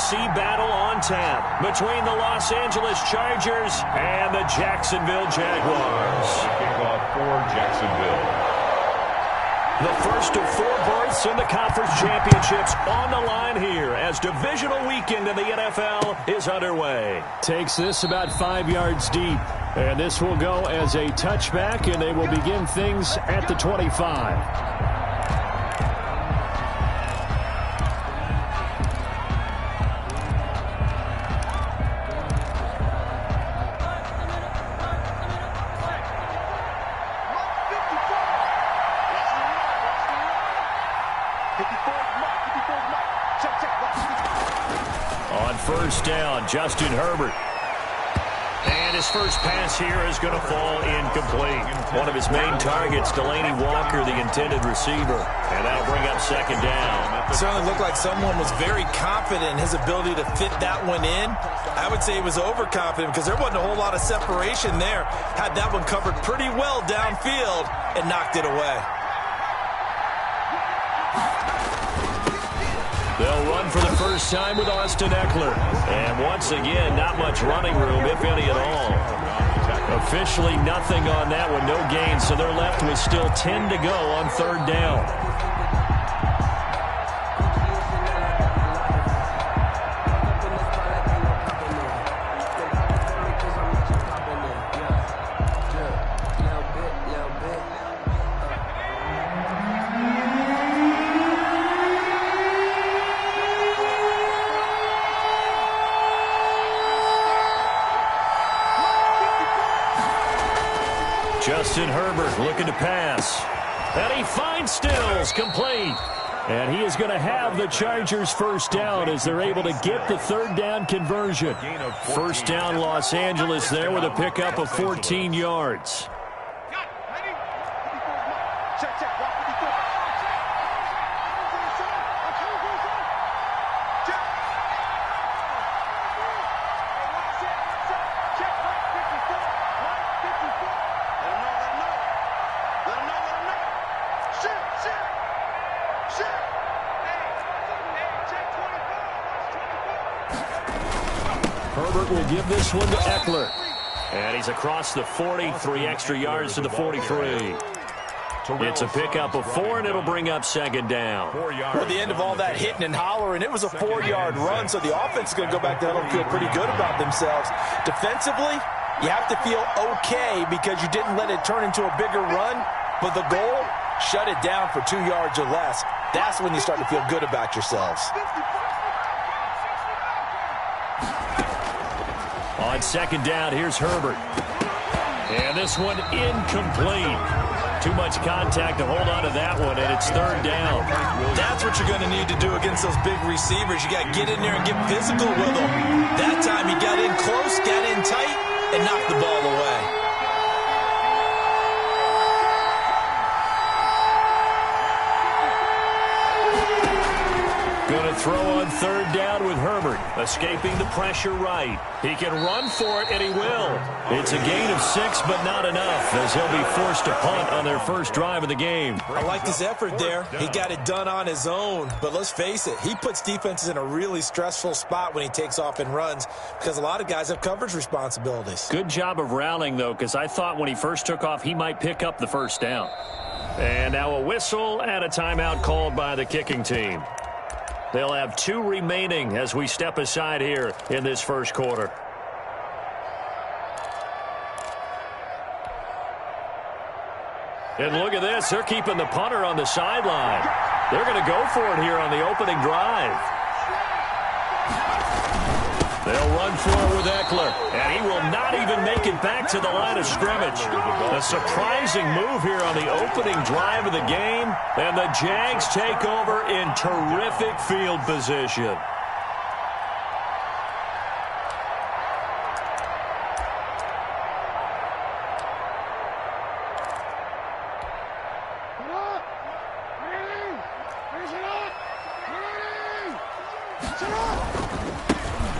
AFC battle on tap between the Los Angeles Chargers and the Jacksonville Jaguars. Kickoff for Jacksonville. The first of 4 berths in the conference championships on the line here as divisional weekend in the NFL is underway. Takes this about 5 yards deep. And this will go as a touchback, and they will begin things at the 25. On first down, Justin Herbert. And his first pass here is going to fall incomplete. One of his main targets, Delaney Walker, the intended receiver. And that'll bring up second down. It certainly looked like someone was very confident in his ability to fit that one in. I would say he was overconfident because there wasn't a whole lot of separation there. Had that one covered pretty well downfield and knocked it away. They'll run for the first time with Austin Eckler. And once again, not much running room, if any at all. Officially nothing on that one, no gain, so they're left with still 10 to go on third down. Justin Herbert looking to pass. And he finds Stills, complete. And he is going to have the Chargers first down as they're able to get the third down conversion. First down Los Angeles there with a pickup of 14 yards. Herbert will give this one to Eckler. And he's across the 40, 3 extra yards to the 43. It's a pickup of 4, and it'll bring up second down. Well, the end of all that hitting and hollering, it was a 4-yard run, so the offense is going to go back to huddle and feel pretty good about themselves. Defensively, you have to feel okay because you didn't let it turn into a bigger run, but the goal, shut it down for 2 yards or less. That's when you start to feel good about yourselves. On second down, here's Herbert. And this one incomplete. Too much contact to hold on to that one, and it's third down. That's what you're going to need to do against those big receivers. You got to get in there and get physical with them. That time he got in close, got in tight, and knocked the ball away. Going to throw on third down with Herbert, escaping the pressure right. He can run for it, and he will. It's a gain of 6, but not enough, as he'll be forced to punt on their first drive of the game. I like his effort there. He got it done on his own, but let's face it, he puts defenses in a really stressful spot when he takes off and runs because a lot of guys have coverage responsibilities. Good job of rallying, though, because I thought when he first took off, he might pick up the first down. And now a whistle and a timeout called by the kicking team. They'll have 2 remaining as we step aside here in this first quarter. And look at this. They're keeping the punter on the sideline. They're going to go for it here on the opening drive. They'll run for it with Eckler, and he will not even make it back to the line of scrimmage. A surprising move here on the opening drive of the game, and the Jags take over in terrific field position.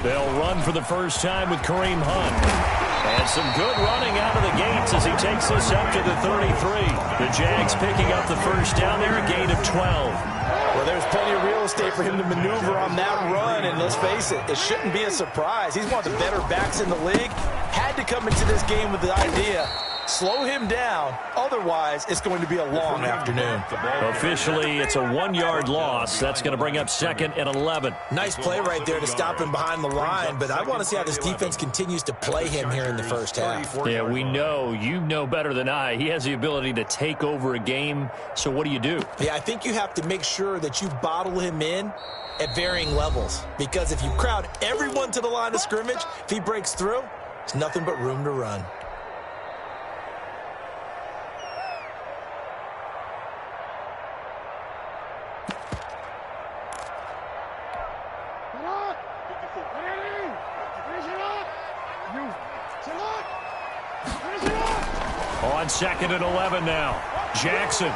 They'll run for the first time with Kareem Hunt. And some good running out of the gates as he takes this up to the 33. The Jags picking up the first down there, a gain of 12. Well, there's plenty of real estate for him to maneuver on that run, and let's face it, it shouldn't be a surprise. He's one of the better backs in the league. Had to come into this game with the idea, slow him down, otherwise it's going to be a long afternoon. Officially, it's a 1-yard loss. That's going to bring up 2nd and 11. Nice play right there to stop him behind the line, but I want to see how this defense continues to play him here in the first half. Yeah, we know. You know better than I. He has the ability to take over a game, so what do you do? Yeah, I think you have to make sure that you bottle him in at varying levels, because if you crowd everyone to the line of scrimmage, if he breaks through, there's nothing but room to run. On 2nd and 11 now. Jackson.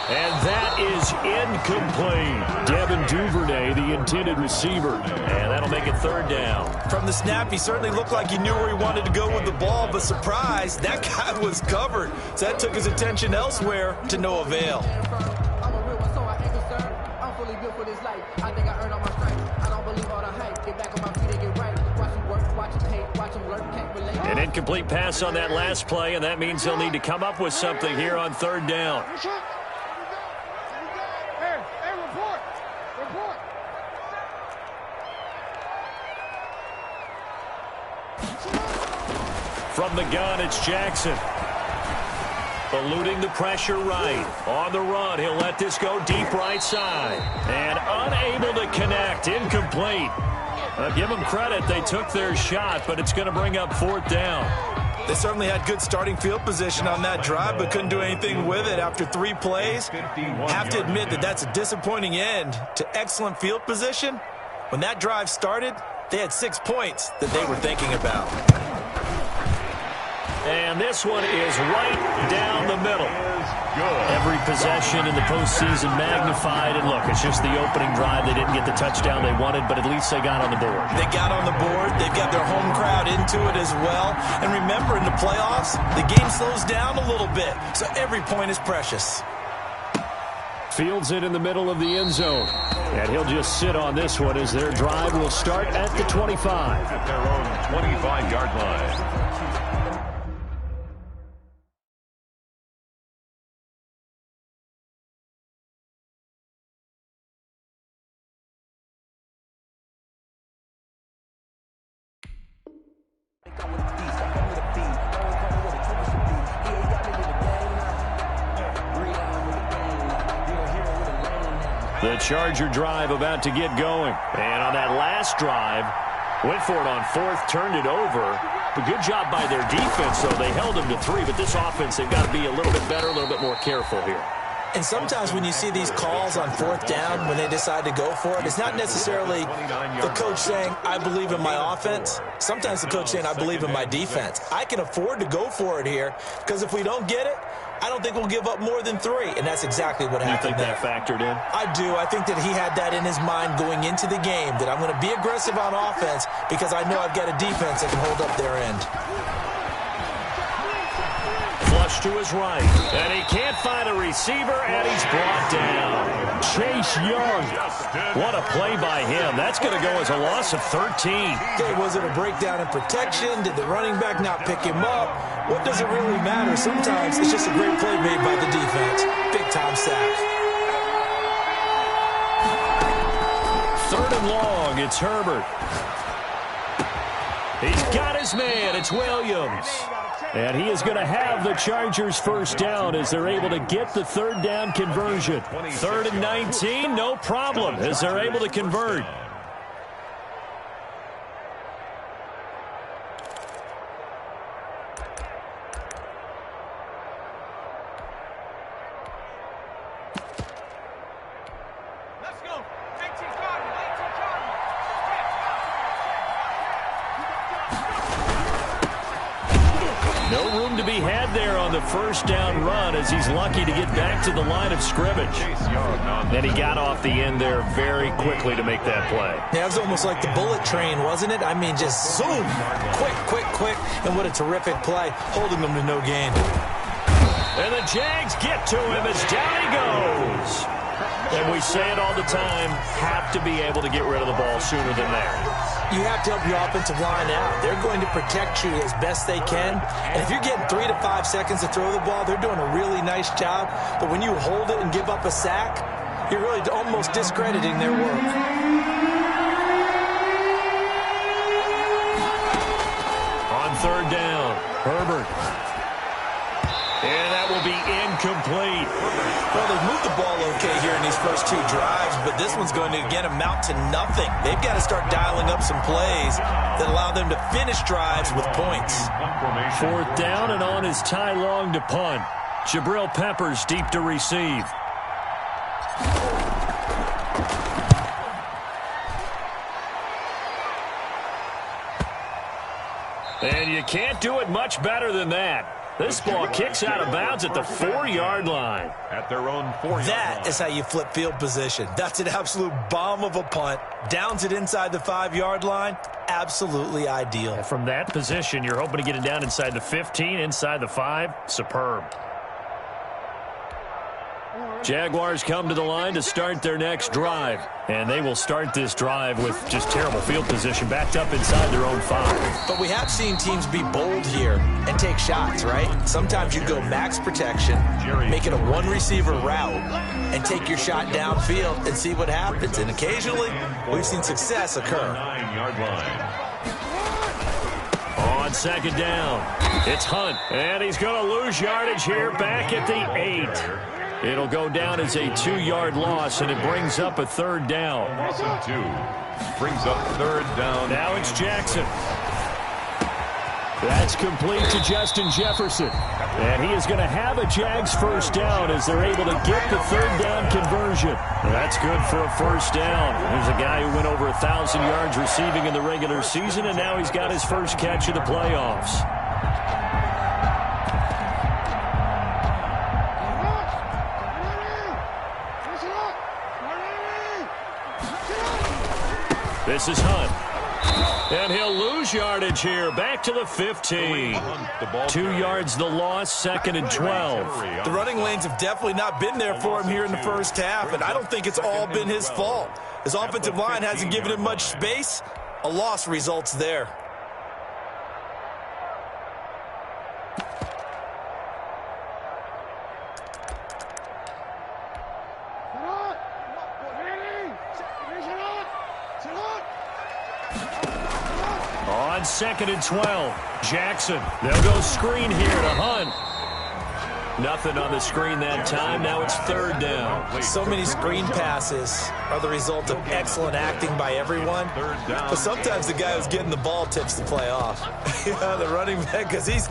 And that is incomplete. Devin Duvernay, the intended receiver. And that'll make it 3rd down. From the snap, he certainly looked like he knew where he wanted to go with the ball, but surprise, that guy was covered. So that took his attention elsewhere to no avail. I'm a real one, so I ain't concerned. I'm fully built for this life. I think I earned all my stripes. I don't believe all the hype. Get back on my feet and get right. Watch him work, watch him hate, watch him learn, can't relate. An incomplete pass on that last play, and that means they'll need to come up with something here on 3rd down. From the gun, it's Jackson. Eluding the pressure right. On the run, he'll let this go deep right side. And unable to connect. Incomplete. Give them credit. They took their shot, but it's going to bring up 4th down. They certainly had good starting field position on that drive, but couldn't do anything with it after 3 plays. Have to admit that that's a disappointing end to excellent field position. When that drive started, they had 6 points that they were thinking about. And this one is right down the middle. Every possession in the postseason magnified. And look, it's just the opening drive. They didn't get the touchdown they wanted, but at least they got on the board. They got on the board. They've got their home crowd into it as well. And remember, in the playoffs, the game slows down a little bit. So every point is precious. Fields it in the middle of the end zone. And he'll just sit on this one as their drive will start at the 25. At their own 25-yard line. The Charger drive about to get going. And on that last drive, went for it on 4th, turned it over. A good job by their defense, though. They held them to 3, but this offense, they've got to be a little bit better, a little bit more careful here. And sometimes when you see these calls on 4th down, when they decide to go for it, it's not necessarily the coach saying, I believe in my offense. Sometimes the coach saying, I believe in my defense. I can afford to go for it here, because if we don't get it, I don't think we'll give up more than 3, and that's exactly what happened there. You think that factored in? I do. I think that he had that in his mind going into the game, that I'm going to be aggressive on offense because I know I've got a defense that can hold up their end. Flush to his right, and he can't find a receiver, and he's brought down. Chase Young. What a play by him. That's going to go as a loss of 13. Okay, was it a breakdown in protection? Did the running back not pick him up? What does it really matter? Sometimes it's just a great play made by the defense. Big-time sack. 3rd and long, it's Herbert. He's got his man. It's Williams. And he is going to have the Chargers first down as they're able to get the 3rd down conversion. 3rd and 19, no problem as they're able to convert. No room to be had there on the first down run as he's lucky to get back to the line of scrimmage. Then he got off the end there very quickly to make that play. Yeah, it was almost like the bullet train, wasn't it? I mean, just zoom. Quick, quick, quick. And what a terrific play, holding them to no gain. And the Jags get to him as down he goes. And we say it all the time, have to be able to get rid of the ball sooner than that. You have to help your offensive line out. They're going to protect you as best they can. And if you're getting 3 to 5 seconds to throw the ball, they're doing a really nice job. But when you hold it and give up a sack, you're really almost discrediting their work. On third down, Herbert. And that will be incomplete. Well, they've moved the ball okay here in these first 2 drives, but this one's going to, again, amount to nothing. They've got to start dialing up some plays that allow them to finish drives with points. Fourth down, and on is Ty Long to punt. Jabril Peppers deep to receive. And you can't do it much better than that. This ball kicks out of bounds at the 4-yard line. At their own 4-yard line. That is how you flip field position. That's an absolute bomb of a punt. Downs it inside the 5-yard line. Absolutely ideal. And from that position, you're hoping to get it down inside the 15, inside the 5. Superb. Jaguars come to the line to start their next drive. And they will start this drive with just terrible field position, backed up inside their own 5. But we have seen teams be bold here and take shots, right? Sometimes you go max protection, make it a 1-receiver route, and take your shot downfield and see what happens. And occasionally, we've seen success occur. 9-yard line. On second down, it's Hunt. And he's going to lose yardage here back at the 8. It'll go down as a 2-yard loss, and it brings up a third down. Lawson 2 brings up third down. Now it's Jackson. That's complete to Justin Jefferson. And he is going to have a Jags first down as they're able to get the third down conversion. That's good for a first down. There's a guy who went over 1,000 yards receiving in the regular season, and now he's got his first catch of the playoffs. This is Hunt. And he'll lose yardage here. Back to the 15. 2 yards the loss, 2nd and 12. The running lanes have definitely not been there for him here in the first half, and I don't think it's all been his fault. His offensive line hasn't given him much space. A loss results there. On 2nd and 12, Jackson. They'll go screen here to Hunt. Nothing on the screen that time. Now it's third down. So many screen passes are the result of excellent acting by everyone. But sometimes the guy who's getting the ball tips the play off. The running back, because he's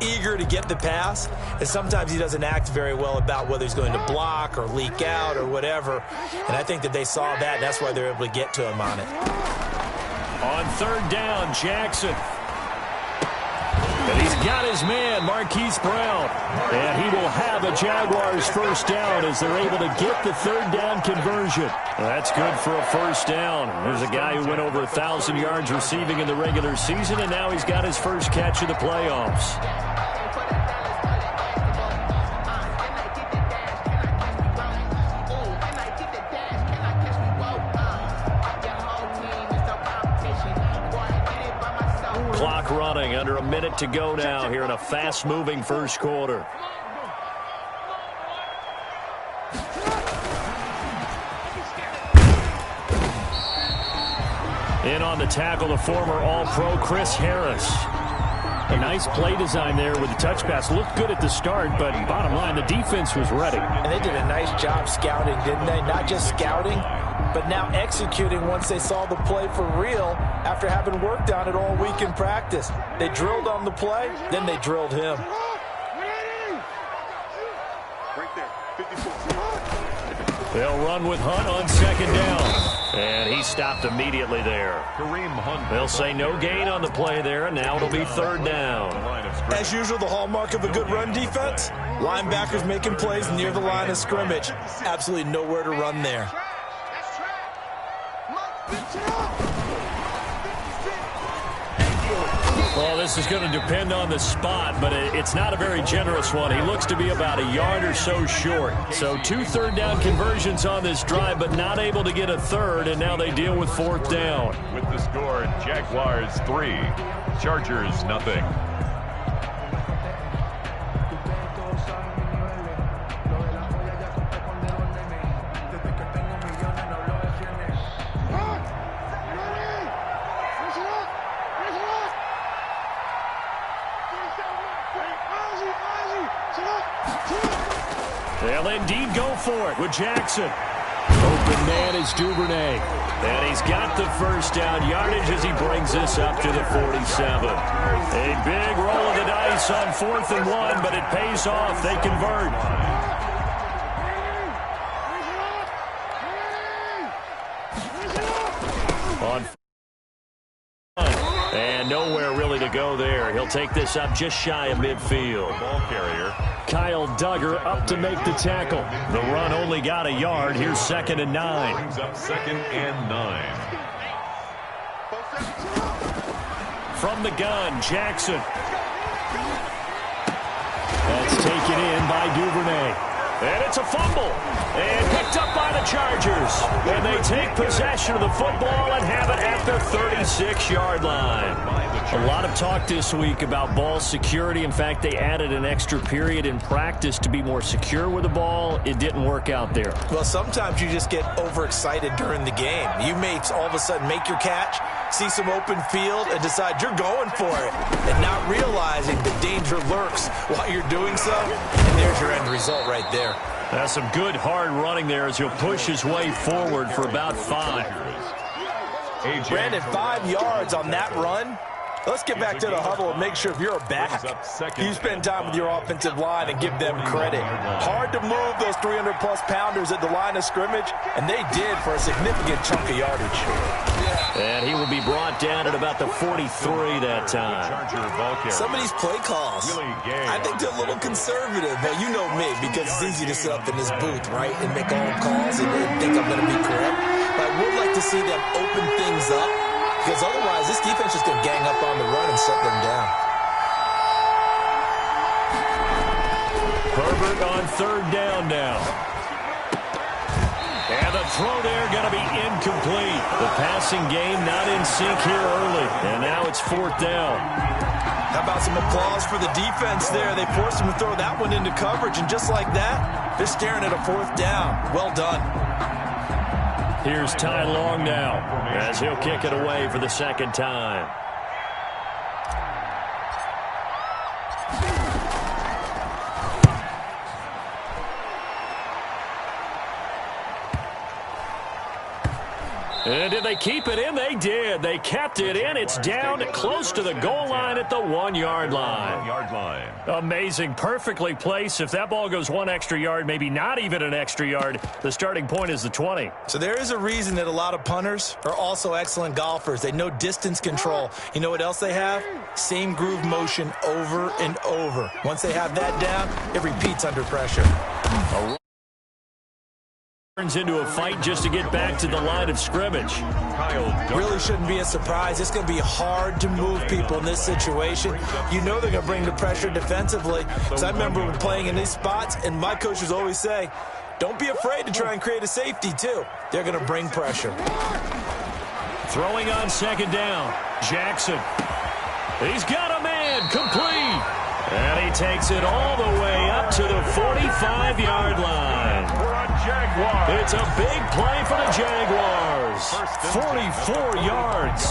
eager to get the pass, and sometimes he doesn't act very well about whether he's going to block or leak out or whatever. And I think that they saw that, and that's why they're able to get to him on it. On third down, Jackson. And he's got his man, Marquise Brown. And he will have a Jaguars first down as they're able to get the third down conversion. That's good for a first down. There's a guy who went over 1,000 yards receiving in the regular season, and now he's got his first catch of the playoffs. Clock running, under a minute to go now here in a fast-moving first quarter. In on the tackle, the former All-Pro Chris Harris. A nice play design there with the touch pass. Looked good at the start, but bottom line, the defense was ready. And they did a nice job scouting, didn't they? Not just scouting, but now executing once they saw the play for real after having worked on it all week in practice. They drilled on the play, then they drilled him. They'll run with Hunt on second down. And he stopped immediately there. They'll say no gain on the play there, and now it'll be third down. As usual, the hallmark of a good run defense, linebackers making plays near the line of scrimmage. Absolutely nowhere to run there. Well, this is going to depend on the spot, but it's not a very generous one. He looks to be about a yard or so short. So 2 third-down conversions on this drive, but not able to get a third, and now they deal with 4th down. With the score, Jaguars 3, Chargers 0. They'll indeed go for it with Jackson. Open man is Duvernay. And he's got the first down yardage as he brings this up to the 47. A big roll of the dice on 4th and 1, but it pays off. They convert. On and nowhere really to go there. He'll take this up just shy of midfield. Ball carrier. Kyle Duggar up to make the tackle. The run only got a yard. Here's 2nd and 9. Brings up 2nd and 9. From the gun, Jackson. That's taken in by Duvernay. And it's a fumble. And picked up by the Chargers. And they take possession of the football and have it at the 36-yard line. A lot of talk this week about ball security. In fact, they added an extra period in practice to be more secure with the ball. It didn't work out there. Well, sometimes you just get overexcited during the game. You may all of a sudden make your catch, see some open field, and decide you're going for it, and not realizing the danger lurks while you're doing so. And there's your end result right there. That's some good hard running there as he'll push his way forward for about 5. Brandon, 5 yards on that run. Let's get back to the huddle and make sure if you're a back, you spend time with your offensive line and give them credit. Hard to move those 300-plus pounders at the line of scrimmage, and they did for a significant chunk of yardage. And he will be brought down at about the 43 that time. Some of these play calls, I think they're a little conservative, but you know me, because it's easy to sit up in this booth, right, and make all calls and think I'm going to be correct. But I would like to see them open things up, because otherwise this defense is going to gang up on the run and shut them down. Herbert on 3rd down now. And the throw there going to be incomplete. The passing game not in sync here early. And now it's 4th down. How about some applause for the defense there? They forced him to throw that one into coverage, and just like that, they're staring at a 4th down. Well done. Here's Ty Long now as he'll kick it away for the 2nd time. And did they keep it in? They did. They kept it in. It's down close to the goal line at the 1-yard line. Amazing. Perfectly placed. If that ball goes 1 extra yard, maybe not even an extra yard, the starting point is the 20. So there is a reason that a lot of punters are also excellent golfers. They know distance control. You know what else they have? Same groove motion over and over. Once they have that down, it repeats under pressure. Turns into a fight just to get back to the line of scrimmage. Really shouldn't be a surprise. It's going to be hard to move people in this situation. You know they're going to bring the pressure defensively. Because I remember playing in these spots, and my coaches always say, don't be afraid to try and create a safety, too. They're going to bring pressure. Throwing on 2nd down. Jackson. He's got a man. Complete. And he takes it all the way up to the 45-yard line. It's a big play for the Jaguars. 44 yards.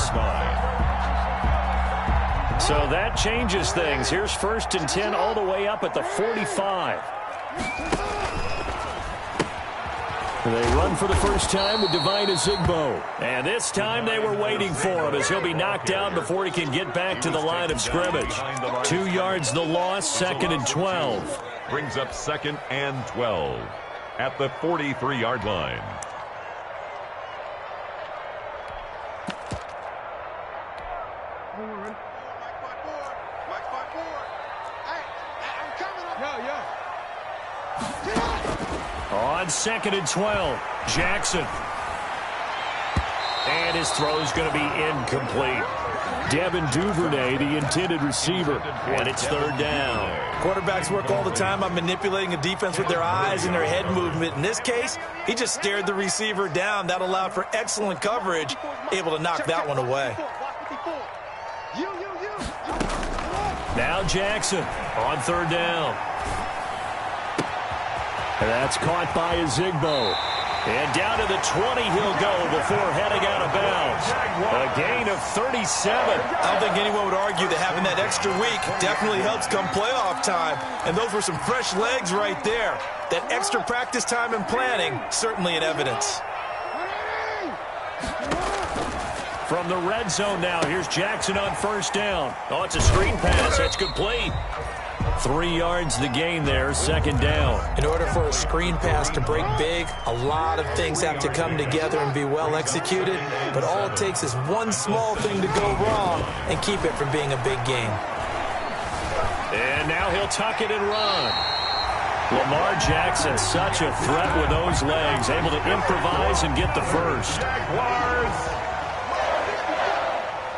So that changes things. Here's 1st and 10 all the way up at the 45. They run for the first time with Divine Azigbo. And this time they were waiting for him as he'll be knocked down before he can get back to the line of scrimmage. 2 yards the loss, 2nd and 12. Brings up 2nd and 12 at the 43-yard line. On 2nd and 12, Jackson. And his throw's going to be incomplete. Devin Duvernay, the intended receiver. And it's third down. Quarterbacks work all the time on manipulating a defense with their eyes and their head movement. In this case, he just stared the receiver down. That allowed for excellent coverage, able to knock that one away. Now Jackson on third down. And that's caught by Ezigbo. And down to the 20 he'll go before heading out of bounds. A gain of 37. I don't think anyone would argue that having that extra week definitely helps come playoff time. And those were some fresh legs right there. That extra practice time and planning, certainly in evidence. From the red zone now, here's Jackson on first down. Oh, it's a screen pass. That's complete. 3 yards the gain there, second down. In order for a screen pass to break big, a lot of things have to come together and be well executed. But all it takes is one small thing to go wrong and keep it from being a big game. And now he'll tuck it and run. Lamar Jackson, such a threat with those legs, able to improvise and get the first.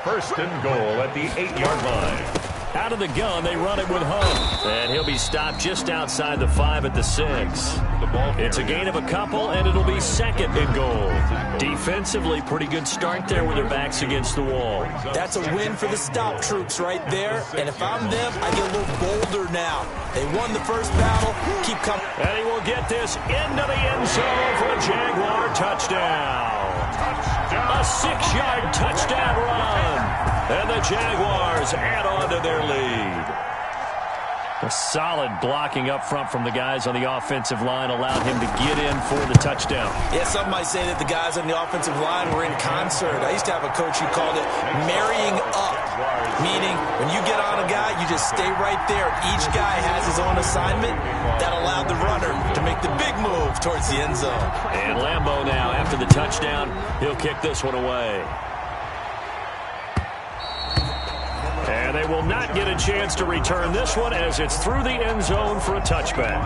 First and goal at the 8-yard line. Out of the gun, they run it with Hunt. And he'll be stopped just outside the 5 at the 6. It's a gain of a couple, and it'll be second and goal. Defensively, pretty good start there with their backs against the wall. That's a win for the stop troops right there. And if I'm them, I get a little bolder now. They won the first battle. Keep coming. And he will get this into the end zone for a Jaguar touchdown. A 6-yard touchdown run. And the Jaguars add on to their lead. A solid blocking up front from the guys on the offensive line allowed him to get in for the touchdown. Yeah, some might say that the guys on the offensive line were in concert. I used to have a coach who called it marrying up, meaning when you get on a guy, you just stay right there. Each guy has his own assignment. That allowed the runner to make the big move towards the end zone. And Lambeau now, after the touchdown, he'll kick this one away. And they will not get a chance to return this one as it's through the end zone for a touchback.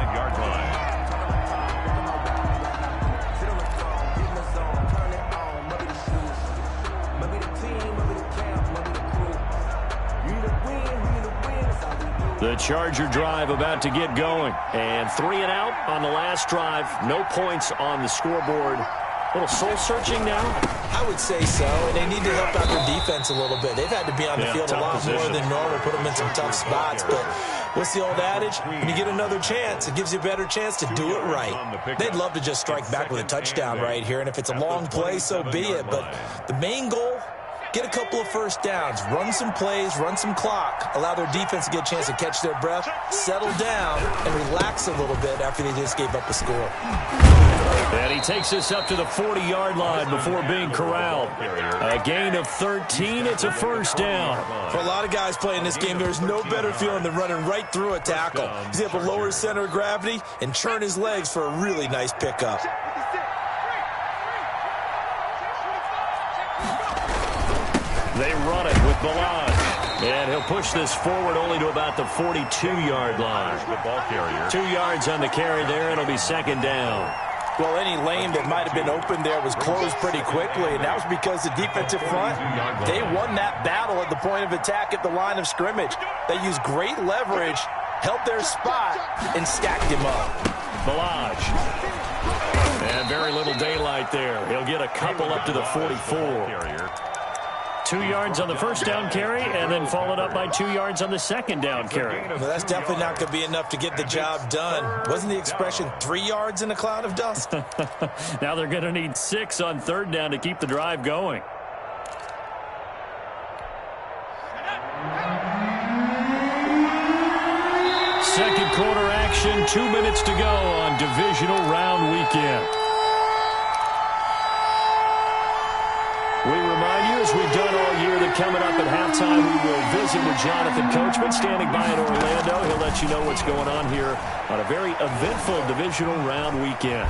The Charger drive about to get going. And 3 and out on the last drive. No points on the scoreboard. A little soul-searching now? I would say so, and they need to help out their defense a little bit. They've had to be on the field a lot more than normal, put them in some tough spots. But what's the old adage? When you get another chance, it gives you a better chance to do it right. They'd love to just strike back with a touchdown right here, and if it's a long play, so be it. But the main goal, get a couple of first downs, run some plays, run some clock, allow their defense to get a chance to catch their breath, settle down, and relax a little bit after they just gave up a score. And he takes this up to the 40-yard line before being corralled. A gain of 13. It's a first down. For a lot of guys playing this game, there's no better feeling than running right through a tackle. He's able to lower his center of gravity and turn his legs for a really nice pickup. They run it with Balaj. And he'll push this forward only to about the 42-yard line. 2 yards on the carry there. It'll be second down. Well, any lane that might have been open there was closed pretty quickly, and that was because the defensive front, they won that battle at the point of attack at the line of scrimmage. They used great leverage, held their spot, and stacked him up. Balaj. And very little daylight there. He'll get a couple up to the 44. 2 yards on the first down carry, and then followed up by 2 yards on the second down carry. Well, that's definitely not going to be enough to get the job done. Wasn't the expression 3 yards in a cloud of dust? Now they're going to need 6 on third down to keep the drive going. Second quarter action, 2 minutes to go on divisional round weekend. We remind you, as we've done all year, that coming up at halftime, we will visit with Jonathan Coachman standing by in Orlando. He'll let you know what's going on here on a very eventful divisional round weekend.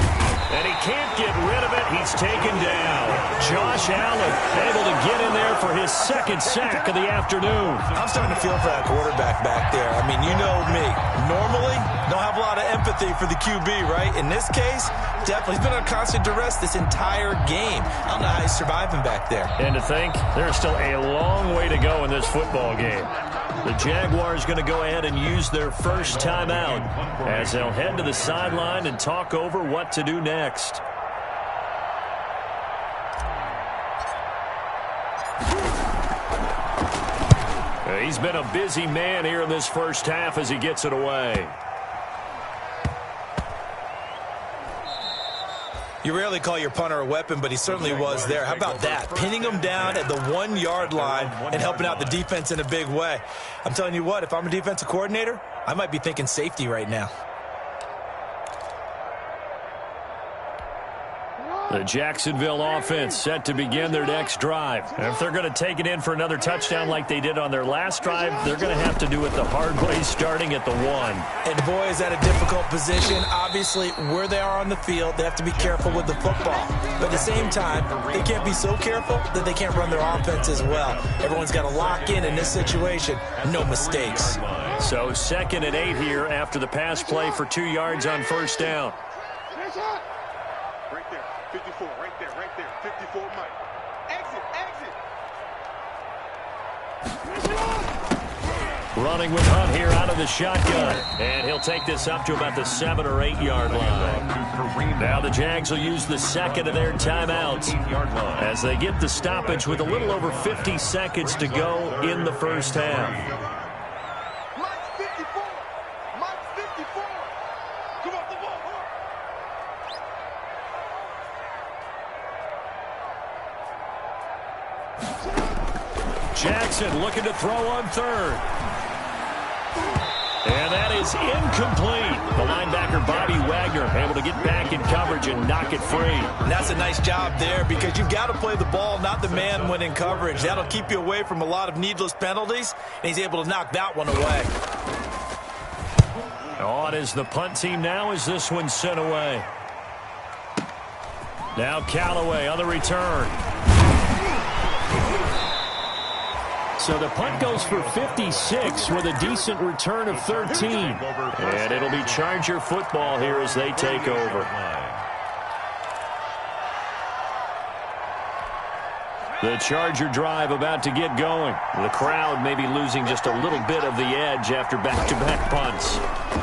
And he can't get rid of it. He's taken down. Josh Josh Allen able to get in there for his second sack of the afternoon. I'm starting to feel for that quarterback back there. I mean, you know me. Normally, don't have a lot of empathy for the QB, right? In this case, definitely. He's been on constant duress this entire game. I don't know how he's surviving back there. And to think, there's still a long way to go in this football game. The Jaguars going to go ahead and use their first timeout as they'll head to the sideline and talk over what to do next. He's been a busy man here in this first half as he gets it away. You rarely call your punter a weapon, but he certainly was there. How about that? Pinning him down at the 1-yard line and helping out the defense in a big way. I'm telling you what, if I'm a defensive coordinator, I might be thinking safety right now. The Jacksonville offense set to begin their next drive. And if they're going to take it in for another touchdown like they did on their last drive, they're going to have to do it the hard way, starting at the 1. And boy, is that a difficult position. Obviously, where they are on the field, they have to be careful with the football. But at the same time, they can't be so careful that they can't run their offense as well. Everyone's got to lock in this situation. No mistakes. So 2nd and 8 here after the pass play for 2 yards on first down. Right there, 54, right there, 54, Mike. Exit. Running with Hunt here out of the shotgun. And he'll take this up to about the 7 or 8 yard line. Now the Jags will use the second of their timeouts as they get the stoppage with a little over 50 seconds to go in the first half. Mike's 54. Come off the ball. Jackson looking to throw on 3rd. And that is incomplete. The linebacker, Bobby Wagner, able to get back in coverage and knock it free. And that's a nice job there because you've got to play the ball, not the man when in coverage. That'll keep you away from a lot of needless penalties, and he's able to knock that one away. On is the punt team now as this one's sent away. Now Callaway on the return. So the punt goes for 56 with a decent return of 13. And it'll be Charger football here as they take over. The Charger drive about to get going. The crowd may be losing just a little bit of the edge after back-to-back punts.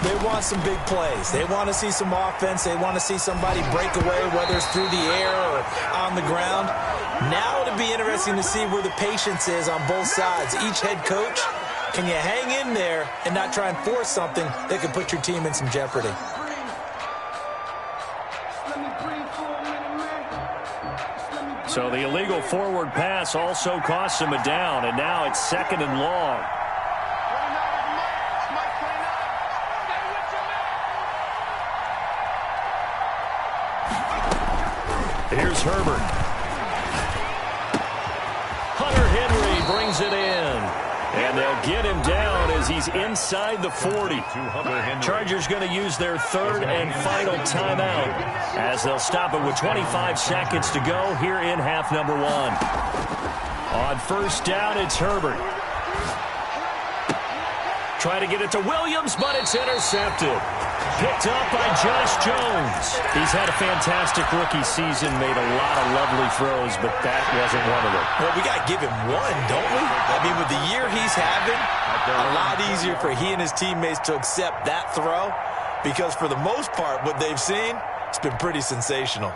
They want some big plays. They want to see some offense. They want to see somebody break away, whether it's through the air or on the ground. Now it'll be interesting to see where the patience is on both sides. Each head coach, can you hang in there and not try and force something that could put your team in some jeopardy? So the illegal forward pass also costs him a down, and now it's 2nd and long. Here's Herbert. Hunter Henry brings it in. And they'll get him down as he's inside the 40. Chargers going to use their 3rd and final timeout as they'll stop it with 25 seconds to go here in half number 1. On first down, it's Herbert. Try to get it to Williams, but it's intercepted. Picked up by Josh Jones. He's had a fantastic rookie season, made a lot of lovely throws, but that wasn't one of them. Well, we got to give him one, don't we? I mean, with the year he's having, a lot easier for he and his teammates to accept that throw because for the most part, what they've seen, it's been pretty sensational.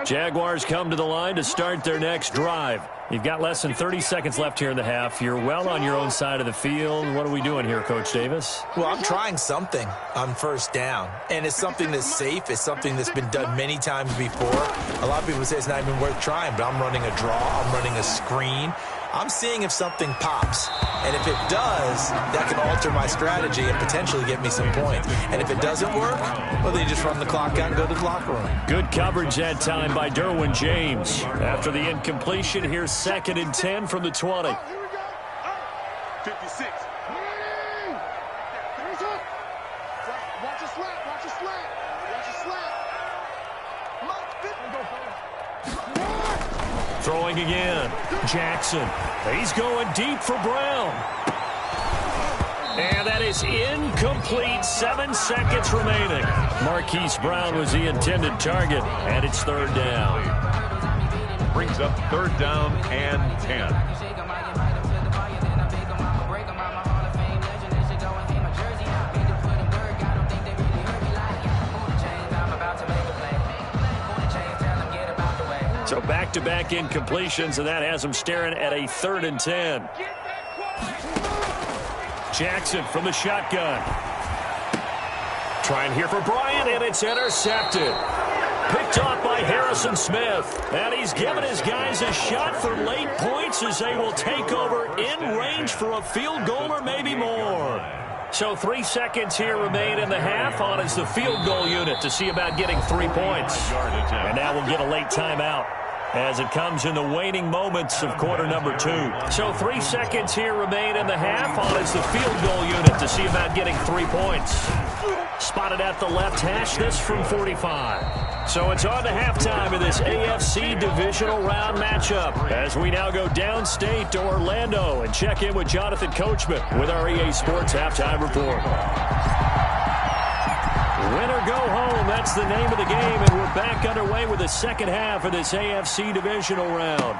Jaguars come to the line to start their next drive. You've got less than 30 seconds left here in the half. You're well on your own side of the field. What are we doing here, Coach Davis? Well, I'm trying something on first down, and it's something that's safe. It's something that's been done many times before. A lot of people say it's not even worth trying, but I'm running a draw. I'm running a screen. I'm seeing if something pops. And if it does, that can alter my strategy and potentially get me some points. And if it doesn't work, well, then you just run the clock out and go to the locker room. Good coverage that time by Derwin James. After the incompletion, here's 2nd and 10 from the 20. 56. Throwing again. Jackson. He's going deep for Brown. And that is incomplete. 7 seconds remaining. Marquise Brown was the intended target, and it's third down. Brings up third down and 10. So back-to-back incompletions, and that has him staring at a 3rd and 10. Jackson from the shotgun. Trying here for Bryant, and it's intercepted. Picked off by Harrison Smith. And he's given his guys a shot for late points as they will take over in range for a field goal or maybe more. So 3 seconds here remain in the half. On is the field goal unit to see about getting 3 points. And now we'll get a late timeout as it comes in the waning moments of quarter number 2. So 3 seconds here remain in the half. On is the field goal unit to see about getting 3 points. Spotted at the left hash, this from 45. So it's on to halftime of this AFC divisional round matchup as we now go downstate to Orlando and check in with Jonathan Coachman with our EA Sports Halftime Report. Win or go home, that's the name of the game, and we're back underway with the second half of this AFC divisional round.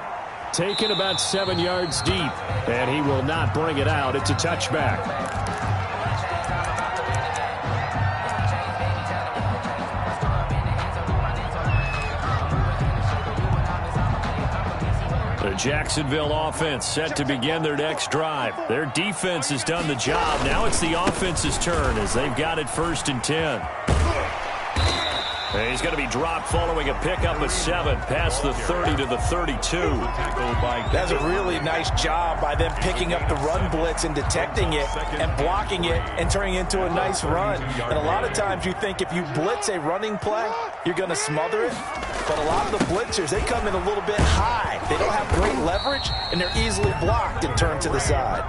Taken about 7 yards deep, and he will not bring it out. It's a touchback. The Jacksonville offense set to begin their next drive. Their defense has done the job. Now it's the offense's turn as they've got it 1st and 10. And he's going to be dropped following a pickup of 7 past the 30 to the 32. That's a really nice job by them picking up the run blitz and detecting it and blocking it and turning it into a nice run. And a lot of times you think if you blitz a running play, you're going to smother it. But a lot of the blitzers, they come in a little bit high. They don't have great leverage, and they're easily blocked and turned to the side.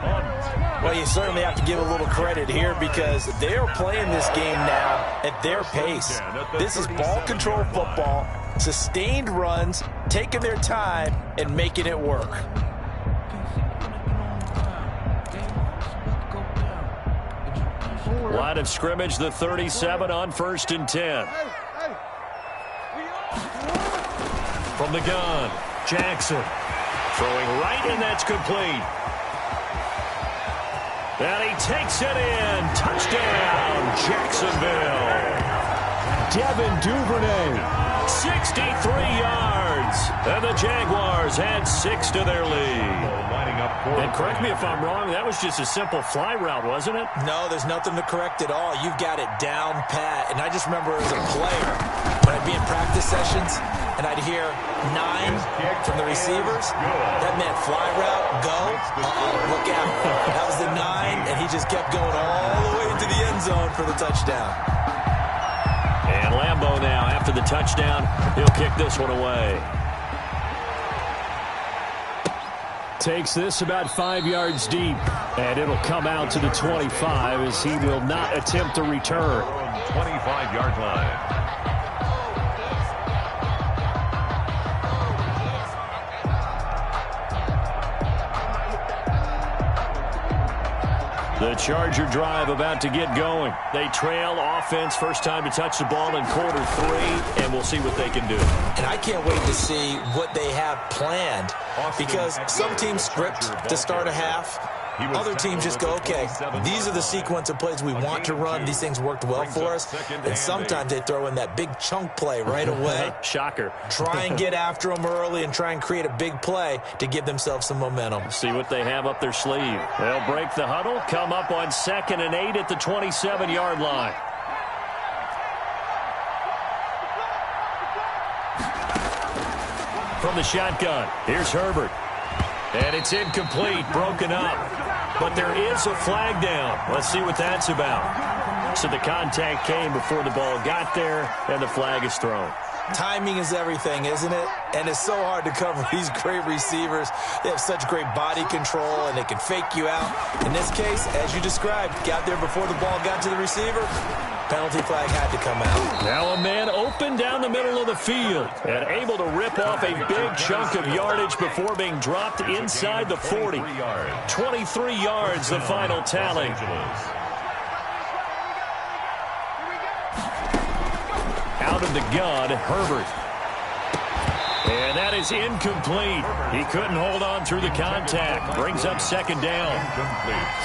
Well, you certainly have to give a little credit here because they're playing this game now at their pace. This is ball control football, sustained runs, taking their time, and making it work. Line of scrimmage, the 37 on 1st and 10. From the gun, Jackson. Throwing right, and that's complete. And he takes it in. Touchdown, Jacksonville. Devin Duvernay, 63 yards. And the Jaguars add 6 to their lead. And correct me if I'm wrong, that was just a simple fly route, wasn't it? No, there's nothing to correct at all. You've got it down pat. And I just remember as a player, when I'd be in practice sessions, and I'd hear 9 from the receivers. That meant fly route, go, look out. That was the 9, and he just kept going all the way into the end zone for the touchdown. And Lambeau now, after the touchdown, he'll kick this one away. Takes this about 5 yards deep, and it'll come out to the 25 as he will not attempt a return. 25-yard line. The Charger drive about to get going. They trail offense, first time to touch the ball in quarter 3, and we'll see what they can do. And I can't wait to see what they have planned because some teams script to start a half. Other teams just go, okay, these are the sequence of plays we want to run. These things worked well for us. And sometimes they throw in that big chunk play right away. Shocker. Try and get after them early and try and create a big play to give themselves some momentum. See what they have up their sleeve. They'll break the huddle, come up on 2nd and 8 at the 27-yard line. From the shotgun, here's Herbert. And it's incomplete, broken up. But there is a flag down. Let's see what that's about. So the contact came before the ball got there, and the flag is thrown. Timing is everything, isn't it? And it's so hard to cover these great receivers. They have such great body control, and they can fake you out. In this case, as you described, got there before the ball got to the receiver. Penalty flag had to come out. Now a man open down the middle of the field and able to rip off a big chunk of yardage before being dropped inside the 40. 23 yards, the final tally. Out of the gun, Herbert. And that is incomplete. He couldn't hold on through the contact. Brings up second down.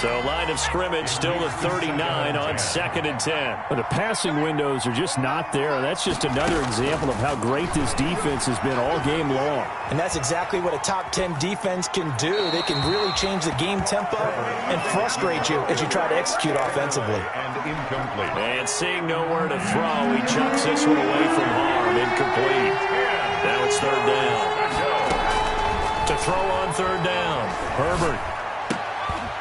So line of scrimmage still the 39 on 2nd and 10. But the passing windows are just not there. That's just another example of how great this defense has been all game long. And that's exactly what a top 10 defense can do. They can really change the game tempo and frustrate you as you try to execute offensively. And incomplete. And seeing nowhere to throw, he chucks this one away from harm. Incomplete. Now it's 3rd down. To throw on 3rd down. Herbert.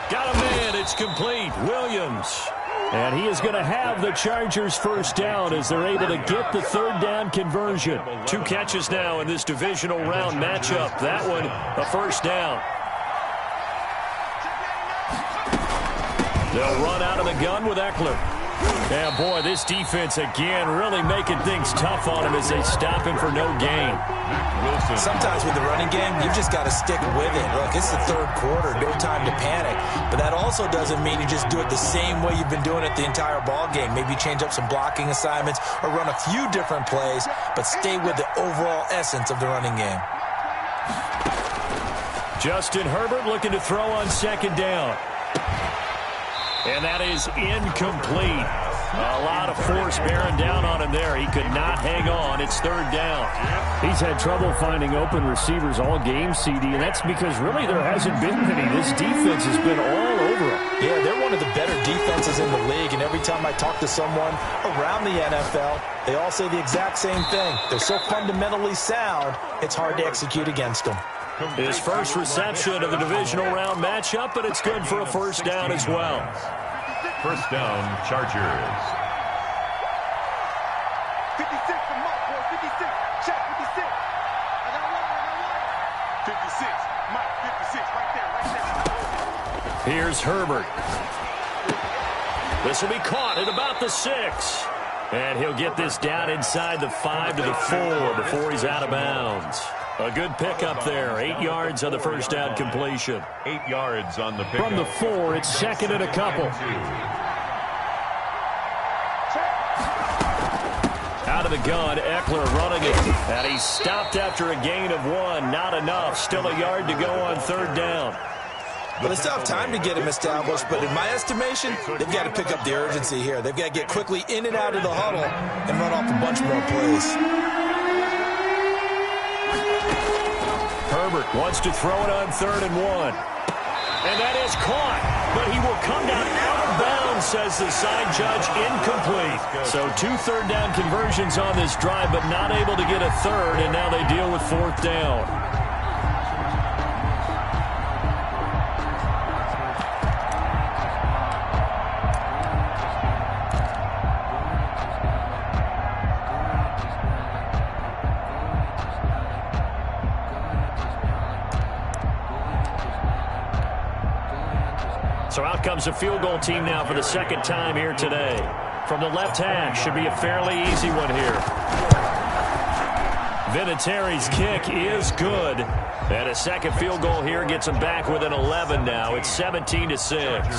Got a man. It's complete. Williams. And he is going to have the Chargers first down as they're able to get the 3rd down conversion. 2 catches now in this divisional round matchup. That one, a first down. They'll run out of the gun with Eckler. Yeah, boy, this defense again really making things tough on him as they stop him for no gain. Sometimes with the running game, you've just got to stick with it. Look, it's the 3rd quarter, no time to panic. But that also doesn't mean you just do it the same way you've been doing it the entire ball game. Maybe change up some blocking assignments or run a few different plays, but stay with the overall essence of the running game. Justin Herbert looking to throw on 2nd down. And that is incomplete. A lot of force bearing down on him there. He could not hang on. It's 3rd down. He's had trouble finding open receivers all game, CD, and that's because really there hasn't been many. This defense has been all over him. Yeah, they're one of the better defenses in the league, and every time I talk to someone around the NFL, they all say the exact same thing. They're so fundamentally sound, it's hard to execute against them. His first reception of the divisional round matchup, but it's good for a first down as well. First down, Chargers. 56 for Mike, boy. 56. Check 56. I got one. 56. Mike, 56. Right there. Here's Herbert. This will be caught at about the 6. And he'll get this down inside the 5 to the 4 before he's out of bounds. A good pickup there. 8 yards on the first down completion. 8 yards on the pickup. From the 4, it's 2nd and a couple. Out of the gun, Eckler running it. And he's stopped after a gain of 1. Not enough. Still a yard to go on 3rd down. But it's tough time to get him established, but in my estimation, they've got to pick up the urgency here. They've got to get quickly in and out of the huddle and run off a bunch more plays. Herbert wants to throw it on 3rd and 1. And that is caught, but he will come down out of bounds, says the side judge, incomplete. So 2 3rd down conversions on this drive, but not able to get a 3rd, and now they deal with 4th down. So out comes a field goal team now for the 2nd time here today. From the left hash, should be a fairly easy one here. Vinatieri's kick is good. And a 2nd field goal here gets him back within 11 now. It's 17 to 6.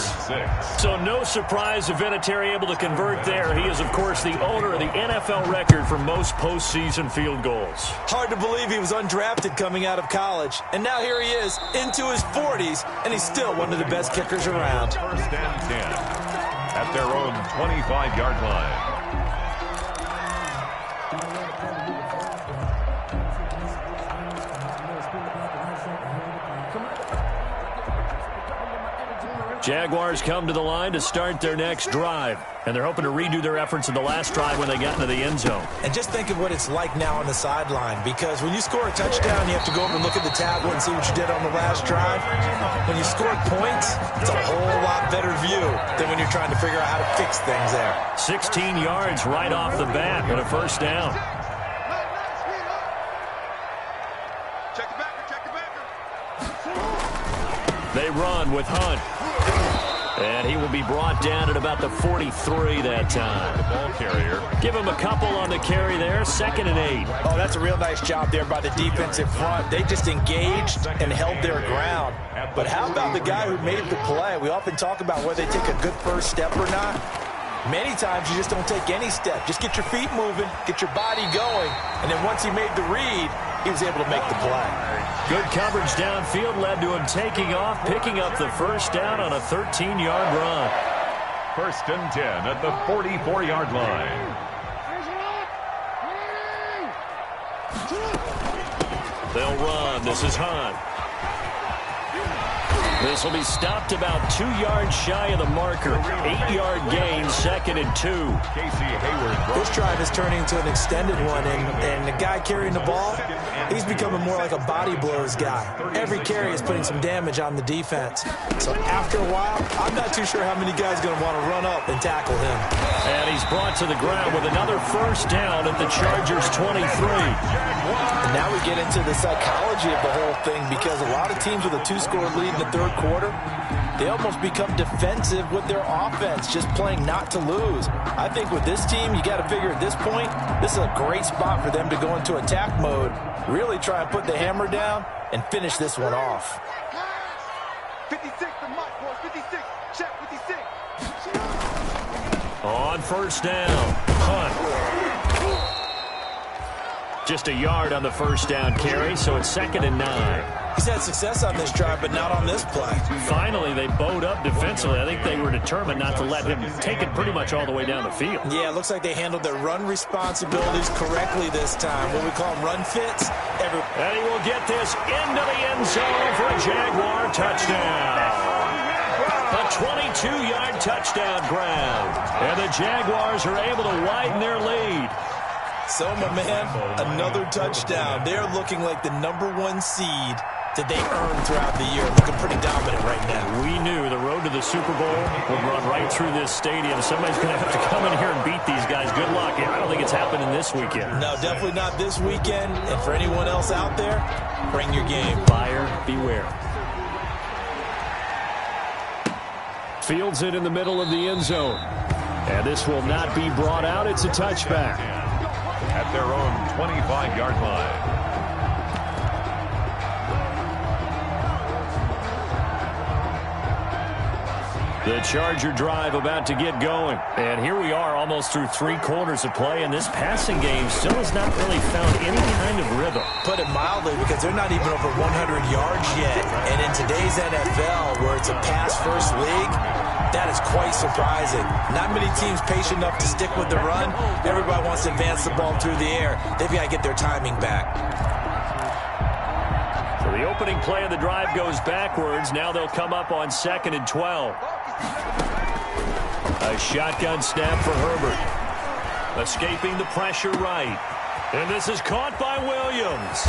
So no surprise if Vinatieri able to convert there. He is, of course, the owner of the NFL record for most postseason field goals. Hard to believe he was undrafted coming out of college. And now here he is into his 40s, and he's still one of the best kickers around. First and 10 at their own 25-yard line. Jaguars come to the line to start their next drive. And they're hoping to redo their efforts in the last drive when they got into the end zone. And just think of what it's like now on the sideline, because when you score a touchdown, you have to go over and look at the tablet and see what you did on the last drive. When you score points, it's a whole lot better view than when you're trying to figure out how to fix things there. 16 yards right off the bat and a first down. They run with Hunt. And he will be brought down at about the 43 that time. The ball carrier. Give him a couple on the carry there. 2nd and 8. Oh, that's a real nice job there by the defensive front. They just engaged and held their ground. But how about the guy who made the play? We often talk about whether they take a good first step or not. Many times you just don't take any step. Just get your feet moving, get your body going, and then once he made the read, he was able to make the play. Good coverage downfield led to him taking off, picking up the first down on a 13-yard run. 1st and 10 at the 44-yard line. They'll run. This is Hunt. This will be stopped about 2 yards shy of the marker. 8-yard gain, 2nd and 2. Casey Hayward. This drive is turning into an extended one, and the guy carrying the ball, he's becoming more like a body blows guy. Every carry is putting some damage on the defense. So after a while, I'm not too sure how many guys are going to want to run up and tackle him. And he's brought to the ground with another first down at the Chargers' 23. And now we get into the psychology of the whole thing, because a lot of teams with a 2-score lead in the third quarter, they almost become defensive with their offense, just playing not to lose. I think with this team, you got to figure at this point, this is a great spot for them to go into attack mode, really try and put the hammer down and finish this one off. 56, the mark, boys. 56. Check 56. On first down, Hunt. Just a yard on the first down carry, so it's 2nd and 9. He's had success on this drive, but not on this play. Finally, they bowed up defensively. I think they were determined not to let him take it pretty much all the way down the field. Yeah, it looks like they handled their run responsibilities correctly this time. What we call them run fits. And he will get this into the end zone for a Jaguar touchdown. A 22-yard touchdown grab. And the Jaguars are able to widen their lead. So, my man, another touchdown. They're looking like the #1 seed that they earned throughout the year. Looking pretty dominant right now. We knew the road to the Super Bowl would run right through this stadium. Somebody's going to have to come in here and beat these guys. Good luck. I don't think it's happening this weekend. No, definitely not this weekend. And for anyone else out there, bring your game. Buyer beware. Fields it in the middle of the end zone. And this will not be brought out. It's a touchback. At their own 25-yard line. The Charger drive about to get going. And here we are almost through 3 quarters of play, and this passing game still has not really found any kind of rhythm. Put it mildly, because they're not even over 100 yards yet. And in today's NFL, where it's a pass-first league, that is quite surprising. Not many teams patient enough to stick with the run. Everybody wants to advance the ball through the air. They've got to get their timing back. So the opening play of the drive goes backwards. Now they'll come up on 2nd and 12. A shotgun snap for Herbert. Escaping the pressure right. And this is caught by Williams.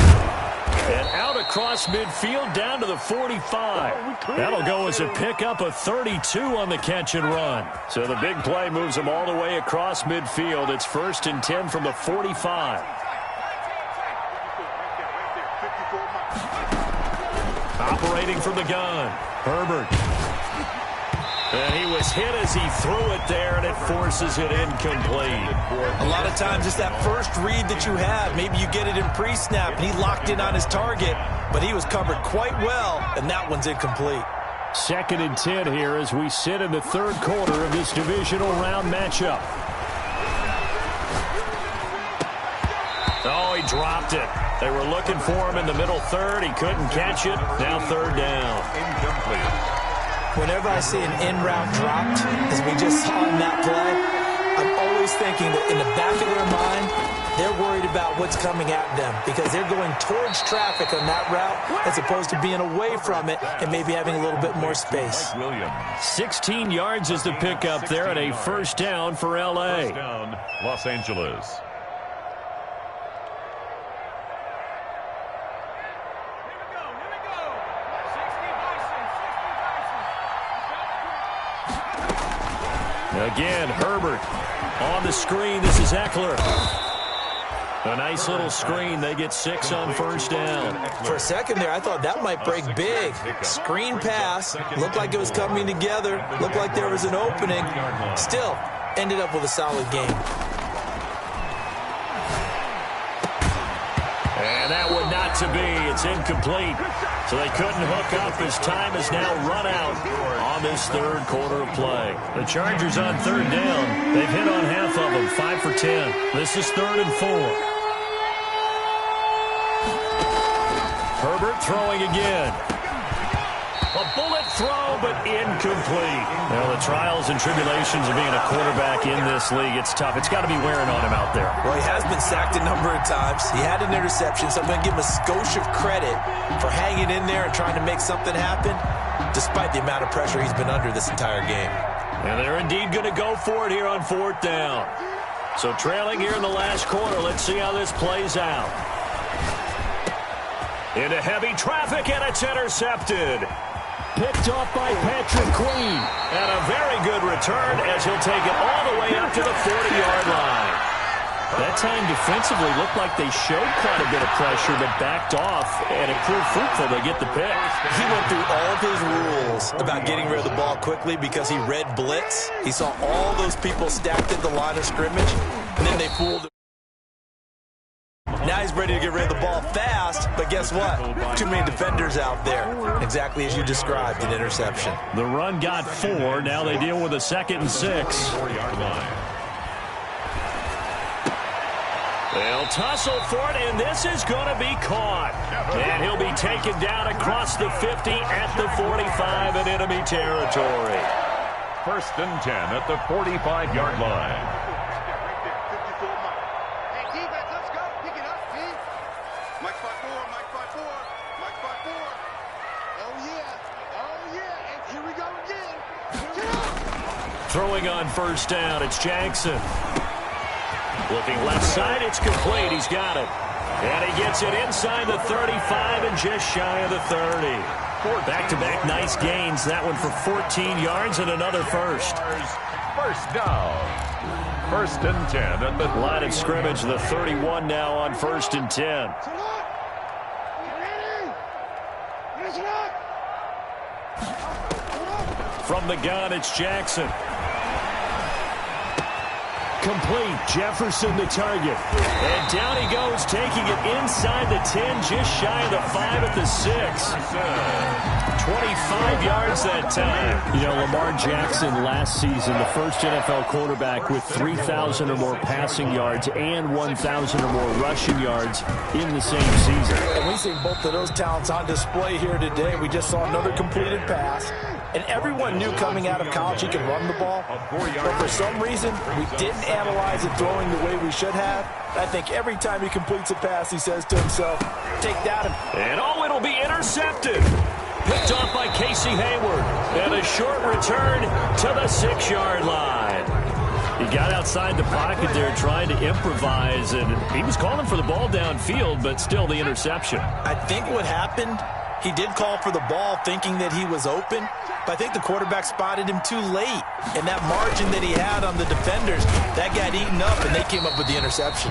And out across midfield down to the 45. That'll go as a pickup of 32 on the catch and run. So the big play moves them all the way across midfield. It's 1st and 10 from the 45. Operating from the gun, Herbert. And he was hit as he threw it there, and it forces it incomplete. A lot of times it's that first read that you have. Maybe you get it in pre-snap, and he locked in on his target, but he was covered quite well, and that one's incomplete. 2nd and 10 here as we sit in the 3rd quarter of this divisional round matchup. Oh, he dropped it. They were looking for him in the middle 3rd. He couldn't catch it. Now 3rd down. Incomplete. Whenever I see an in-route dropped, as we just saw in that play, I'm always thinking that in the back of their mind, they're worried about what's coming at them because they're going towards traffic on that route as opposed to being away from it and maybe having a little bit more space. 16 yards is the pickup there and a first down for L.A. First down, Los Angeles. Again, Herbert on the screen. This is Eckler. A nice little screen. They get 6 on first down. For a second there, I thought that might break big. Screen pass. Looked like it was coming together. Looked like there was an opening. Still, ended up with a solid game. And that one not to be. It's incomplete. So they couldn't hook up as time is now run out on this third quarter of play. The Chargers on third down. They've hit on half of them, 5 for 10. This is 3rd and 4. Herbert throwing again. A bullet throw, but incomplete. Well, the trials and tribulations of being a quarterback in this league, it's tough. It's got to be wearing on him out there. Well, he has been sacked a number of times. He had an interception, so I'm going to give him a skosh of credit for hanging in there and trying to make something happen, despite the amount of pressure he's been under this entire game. And they're indeed going to go for it here on 4th down. So trailing here in the last quarter, let's see how this plays out. Into heavy traffic, and it's intercepted. Picked off by Patrick Queen. And a very good return as he'll take it all the way up to the 40-yard line. That time defensively looked like they showed quite a bit of pressure but backed off, and it proved fruitful to get the pick. He went through all of his rules about getting rid of the ball quickly because he read blitz. He saw all those people stacked at the line of scrimmage, and then they fooled him. Now he's ready to get rid of the ball fast, but guess what? Too many defenders out there. Exactly as you described, an interception. The run got 4. Now they deal with a 2nd and 6. 4-yard line. They'll tussle for it, and this is going to be caught. And he'll be taken down across the 50 at the 45 in enemy territory. 1st and 10 at the 45-yard line. Throwing on first down, it's Jackson. Looking left side, it's complete. He's got it. And he gets it inside the 35 and just shy of the 30. Back-to-back nice gains. That one for 14 yards and another first. First down. 1st and 10 at the line of scrimmage. The 31 now on 1st and 10. From the gun, it's Jackson. Complete. Jefferson the target. And down he goes, taking it inside the 10, just shy of the 5 at the 6. 25 yards that time. You know, Lamar Jackson last season, the first NFL quarterback with 3,000 or more passing yards and 1,000 or more rushing yards in the same season. And we see both of those talents on display here today. We just saw another completed pass. And everyone knew coming out of college he could run the ball. But for some reason, we didn't analyze it throwing the way we should have. I think every time he completes a pass, he says to himself, take that. And oh, it'll be intercepted. Picked off by Casey Hayward. And a short return to the 6-yard line. He got outside the pocket there trying to improvise, and he was calling for the ball downfield, but still the interception. I think what happened, he did call for the ball thinking that he was open, but I think the quarterback spotted him too late. And that margin that he had on the defenders, that got eaten up, and they came up with the interception.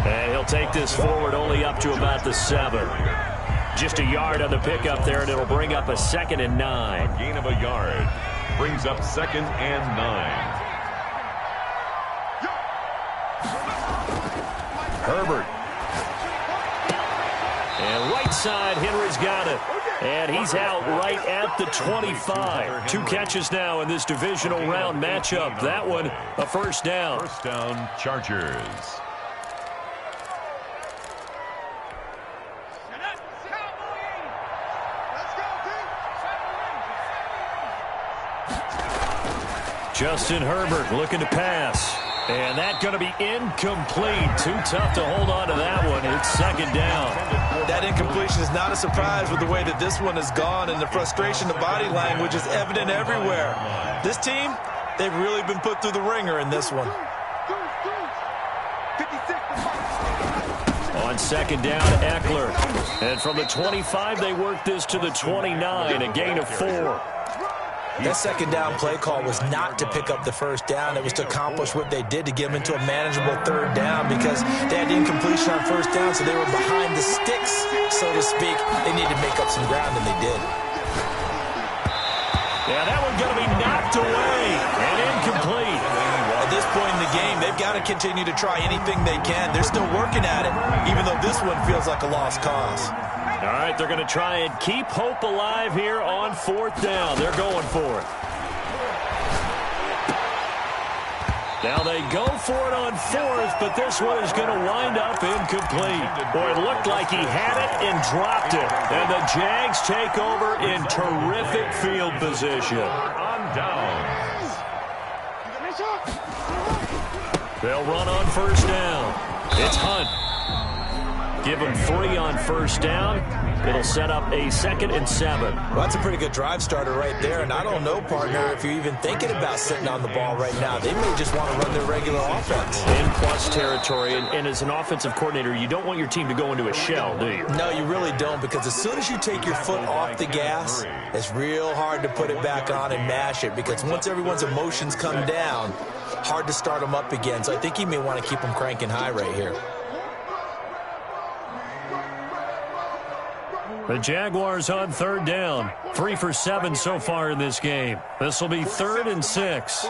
And he'll take this forward only up to about the 7. Just a yard on the pickup there, and it'll bring up a 2nd and 9. A gain of a yard. Brings up 2nd and 9. Herbert. And right side, Henry's got it. And he's out right at the 25. 2 catches now in this divisional round matchup. That one, a first down. First down, Chargers. Justin Herbert looking to pass. And that's going to be incomplete. Too tough to hold on to that one. It's 2nd down. That incompletion is not a surprise with the way that this one has gone, and the frustration, the body language is evident everywhere. This team, they've really been put through the ringer in this one. On 2nd down, Eckler. And from the 25, they work this to the 29, a gain of 4. That second down play call was not to pick up the first down. It was to accomplish what they did, to get them into a manageable third down, because they had incompletion on first down, so they were behind the sticks, so to speak. They needed to make up some ground, and they did. Yeah, that one's going to be knocked away and incomplete. At this point in the game, they've got to continue to try anything they can. They're still working at it, even though this one feels like a lost cause. All right, they're going to try and keep hope alive here on fourth down. They're going for it. Now they go for it on fourth, but this one is going to wind up incomplete. Boy, it looked like he had it and dropped it. And the Jags take over in terrific field position. On downs. They'll run on first down. It's Hunt. Give him 3 on first down. It'll set up a 2nd and 7. Well, that's a pretty good drive starter right there, and I don't know, partner, if you're even thinking about sitting on the ball right now. They may just want to run their regular offense. In plus territory, and as an offensive coordinator, you don't want your team to go into a shell, do you? No, you really don't, because as soon as you take your foot off the gas, it's real hard to put it back on and mash it, because once everyone's emotions come down, hard to start them up again. So I think you may want to keep them cranking high right here. The Jaguars on third down. 3 for 7 so far in this game. This will be 3rd and 6.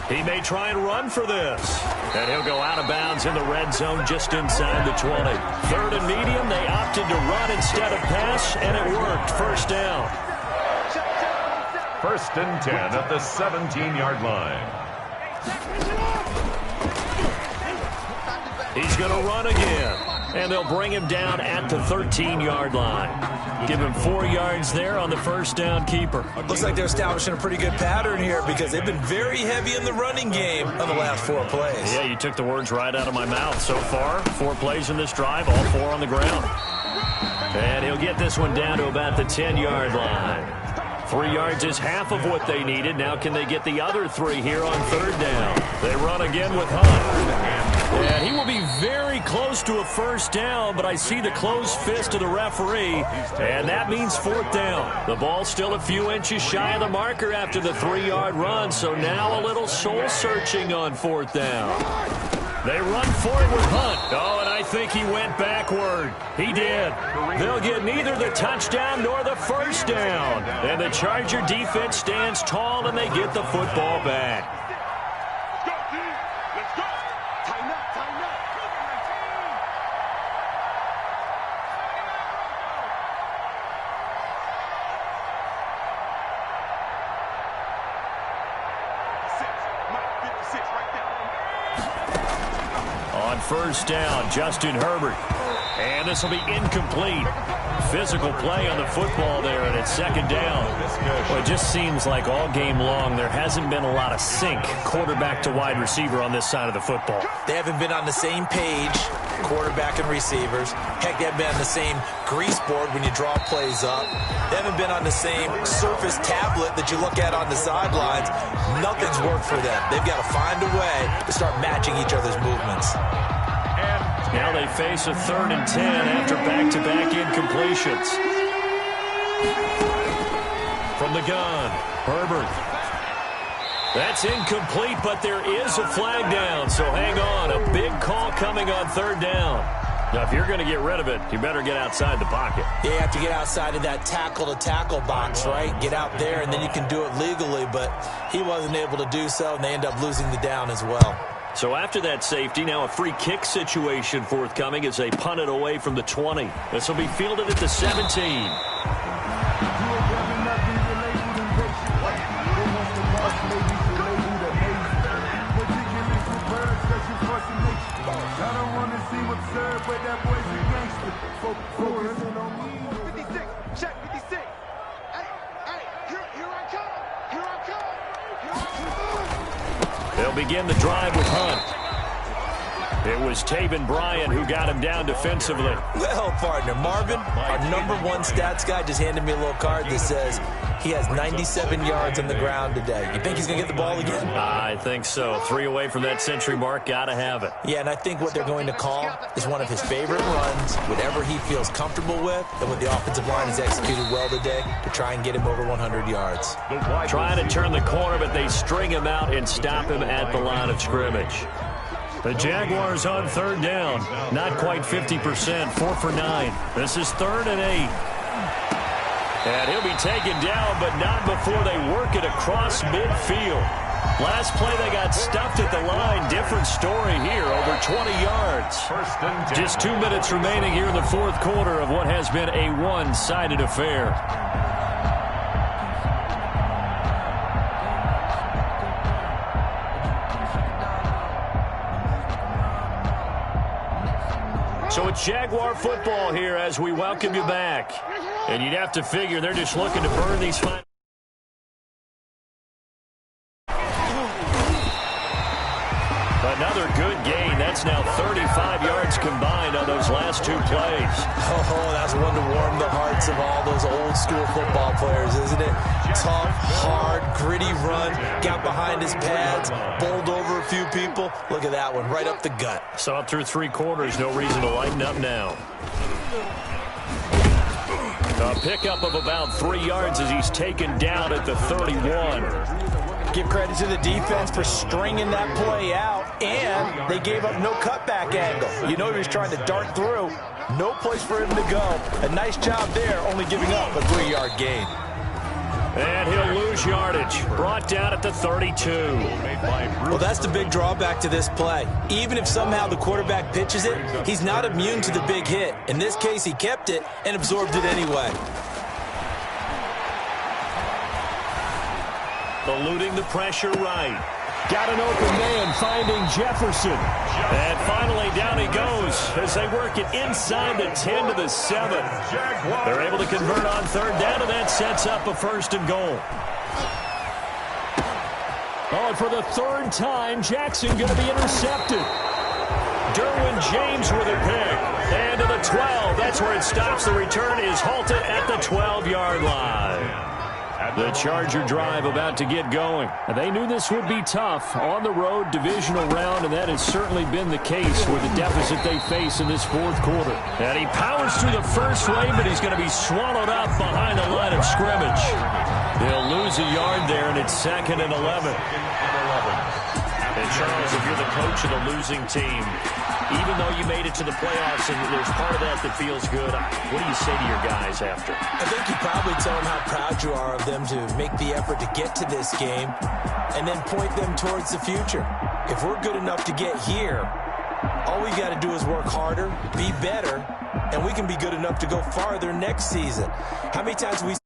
He may try and run for this. And he'll go out of bounds in the red zone just inside the 20. 3rd and medium. They opted to run instead of pass, and it worked. First down. 1st and 10 at the 17-yard line. He's going to run again, and they'll bring him down at the 13-yard line. Give him 4 yards there on the first down keeper. Looks like they're establishing a pretty good pattern here, because they've been very heavy in the running game on the last 4 plays. Yeah, you took the words right out of my mouth. So far, 4 plays in this drive, all 4 on the ground. And he'll get this one down to about the 10-yard line. 3 yards is half of what they needed. Now can they get the other 3 here on third down? They run again with Hunt. And he will be very close to a first down, but I see the closed fist of the referee, and that means 4th down. The ball's still a few inches shy of the marker after the 3-yard run, so now a little soul-searching on 4th down. They run for it with Hunt. Oh, and I think he went backward. He did. They'll get neither the touchdown nor the first down. And the Charger defense stands tall, and they get the football back. On first down, Justin Herbert. And this will be incomplete. Physical play on the football there, and it's 2nd down. Well, it just seems like all game long there hasn't been a lot of sync quarterback to wide receiver on this side of the football. They haven't been on the same page, quarterback and receivers. Heck, they haven't been on the same grease board when you draw plays up. They haven't been on the same surface tablet that you look at on the sidelines. Nothing's worked for them. They've got to find a way to start matching each other's movements. Now they face a 3rd and 10 after back-to-back incompletions. From the gun, Herbert. That's incomplete, but there is a flag down, so hang on. A big call coming on 3rd down. Now, if you're going to get rid of it, you better get outside the pocket. You have to get outside of that tackle-to-tackle box, right? Get out there, and then you can do it legally, but he wasn't able to do so, and they end up losing the down as well. So after that safety, now a free kick situation forthcoming as they punt it away from the 20. This will be fielded at the 17. They'll begin the drive with Hunt. It was Taven Bryan who got him down defensively. Well, partner, Marvin, our #1 stats guy, just handed me a little card that says he has 97 yards on the ground today. You think he's going to get the ball again? I think so. 3 away from that century mark. Got to have it. Yeah, and I think what they're going to call is one of his favorite runs, whatever he feels comfortable with, and what the offensive line has executed well today to try and get him over 100 yards. Trying to turn the corner, but they string him out and stop him at the line of scrimmage. The Jaguars on 3rd down. Not quite 50%, 4 for 9. This is 3rd and 8. And he'll be taken down, but not before they work it across midfield. Last play, they got stuffed at the line. Different story here, over 20 yards. Just 2 minutes remaining here in the 4th quarter of what has been a one-sided affair. So it's Jaguar football here as we welcome you back. And you'd have to figure they're just looking to burn these final. Another good gain. That's now 35 yards combined on those last 2 plays. Oh, that's one to warm the hearts of all those old-school football players, isn't it? Tough, hard, gritty run, got behind his pads, bowled over a few people. Look at that one, right up the gut. Saw it through 3 quarters. No reason to lighten up now. A pickup of about 3 yards as he's taken down at the 31. Give credit to the defense for stringing that play out, and they gave up no cutback angle. You know he was trying to dart through. No place for him to go. A nice job there, only giving up a 3-yard gain. And he'll lose yardage. Brought down at the 32. Well, that's the big drawback to this play. Even if somehow the quarterback pitches it, he's not immune to the big hit. In this case, he kept it and absorbed it anyway. Eluding the pressure right. Got an open man, finding Jefferson. And finally down he goes as they work it inside the 10 to the 7. They're able to convert on 3rd down, and that sets up a 1st and goal. Oh, and for the 3rd time, Jackson going to be intercepted. Derwin James with a pick. And to the 12. That's where it stops. The return is halted at the 12-yard line. The Charger drive about to get going. They knew this would be tough on the road divisional round, and that has certainly been the case with the deficit they face in this 4th quarter. And he powers through the first wave, but he's going to be swallowed up behind the line of scrimmage. They'll lose a yard there, and it's 2nd and 11. And Charles, if you're the coach of the losing team, even though you made it to the playoffs and there's part of that that feels good, what do you say to your guys after? I think you probably tell them how proud you are of them to make the effort to get to this game and then point them towards the future. If we're good enough to get here, all we got to do is work harder, be better, and we can be good enough to go farther next season. How many times have we